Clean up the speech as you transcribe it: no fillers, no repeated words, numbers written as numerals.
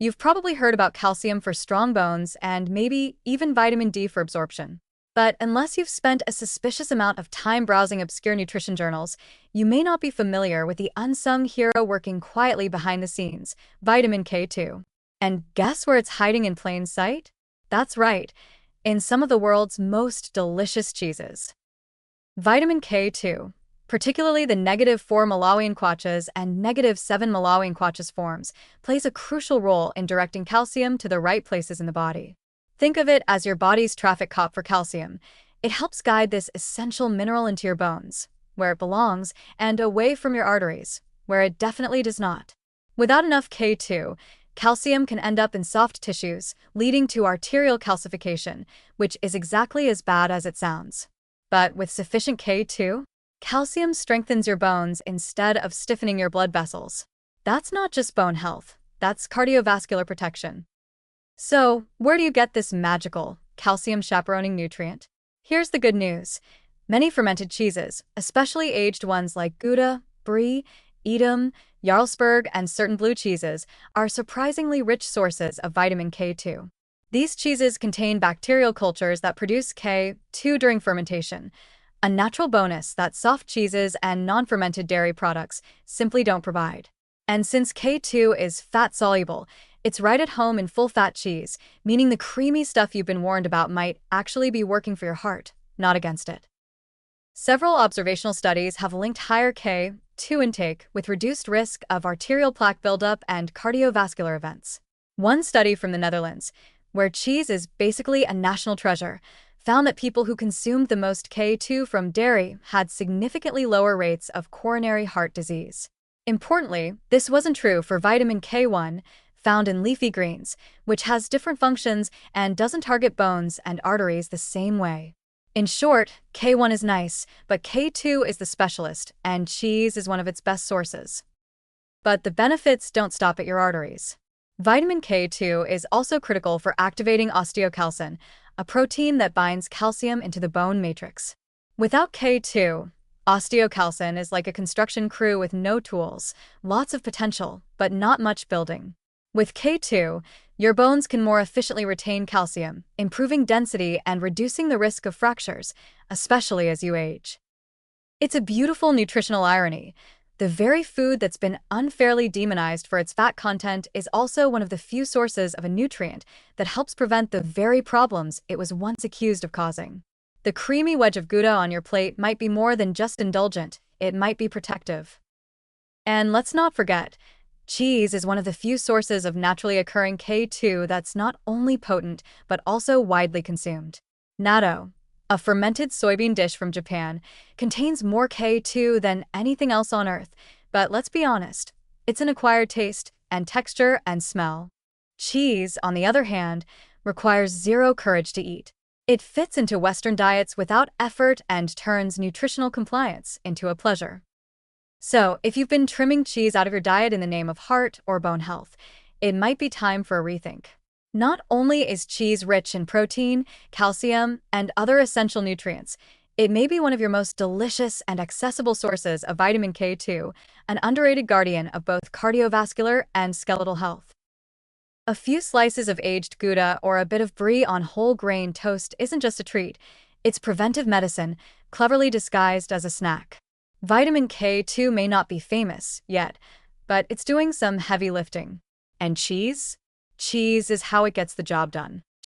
You've probably heard about calcium for strong bones and maybe even vitamin D for absorption. But unless you've spent a suspicious amount of time browsing obscure nutrition journals, you may not be familiar with the unsung hero working quietly behind the scenes, vitamin K2. And guess where it's hiding in plain sight? That's right, in some of the world's most delicious cheeses. Vitamin K2, particularly the -4 Malawian quachas and -7 Malawian quachas forms, plays a crucial role in directing calcium to the right places in the body. Think of it as your body's traffic cop for calcium. It helps guide this essential mineral into your bones, where it belongs, and away from your arteries, where it definitely does not. Without enough K2, calcium can end up in soft tissues, leading to arterial calcification, which is exactly as bad as it sounds. But with sufficient K2, calcium strengthens your bones instead of stiffening your blood vessels. That's not just bone health, that's cardiovascular protection. So, where do you get this magical, calcium chaperoning nutrient? Here's the good news. Many fermented cheeses, especially aged ones like Gouda, Brie, Edam, Jarlsberg, and certain blue cheeses, are surprisingly rich sources of vitamin K2. These cheeses contain bacterial cultures that produce K2 during fermentation, a natural bonus that soft cheeses and non-fermented dairy products simply don't provide. And since K2 is fat-soluble, it's right at home in full-fat cheese, meaning the creamy stuff you've been warned about might actually be working for your heart, not against it. Several observational studies have linked higher K2 intake with reduced risk of arterial plaque buildup and cardiovascular events. One study from the Netherlands, where cheese is basically a national treasure, found that people who consumed the most K2 from dairy had significantly lower rates of coronary heart disease. Importantly, this wasn't true for vitamin K1, found in leafy greens, which has different functions and doesn't target bones and arteries the same way. In short, K1 is nice, but K2 is the specialist, and cheese is one of its best sources. But the benefits don't stop at your arteries. Vitamin K2 is also critical for activating osteocalcin, a protein that binds calcium into the bone matrix. Without K2, osteocalcin is like a construction crew with no tools, lots of potential, but not much building. With K2, your bones can more efficiently retain calcium, improving density and reducing the risk of fractures, especially as you age. It's a beautiful nutritional irony. The very food that's been unfairly demonized for its fat content is also one of the few sources of a nutrient that helps prevent the very problems it was once accused of causing. The creamy wedge of Gouda on your plate might be more than just indulgent, it might be protective. And let's not forget, cheese is one of the few sources of naturally occurring K2 that's not only potent, but also widely consumed. Natto, a fermented soybean dish from Japan, contains more K2 than anything else on Earth, but let's be honest, it's an acquired taste and texture and smell. Cheese, on the other hand, requires zero courage to eat. It fits into Western diets without effort and turns nutritional compliance into a pleasure. So, if you've been trimming cheese out of your diet in the name of heart or bone health, it might be time for a rethink. Not only is cheese rich in protein, calcium, and other essential nutrients, it may be one of your most delicious and accessible sources of vitamin K2, an underrated guardian of both cardiovascular and skeletal health. A few slices of aged Gouda or a bit of brie on whole grain toast isn't just a treat, it's preventive medicine, cleverly disguised as a snack. Vitamin K2 may not be famous yet, but it's doing some heavy lifting. And cheese? Cheese is how it gets the job done.